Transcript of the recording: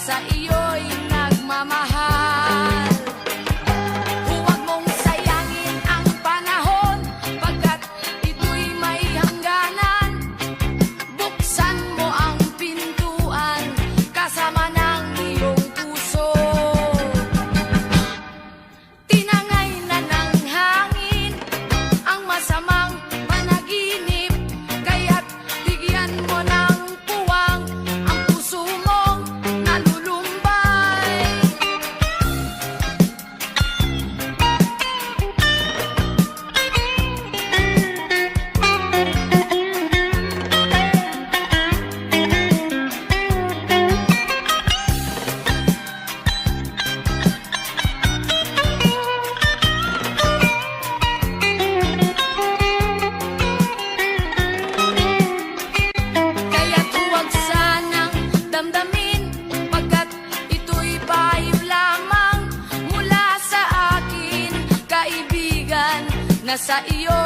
sa iyo'y nagmamahal. Huwag mong sayangin ang panahon, pagkat ito'y may hangganan. Buksan mo ang pintuan, kasama ng iyong puso. Tinangay na ng hangin ang masamang panaginip, kaya't bigyan mo ng puwang ang puso mong nalulumbay. Kaya't huwag sanang damdamin, pagkat ito'y payo lamang mula sa akin, kaibigan, na sa iyo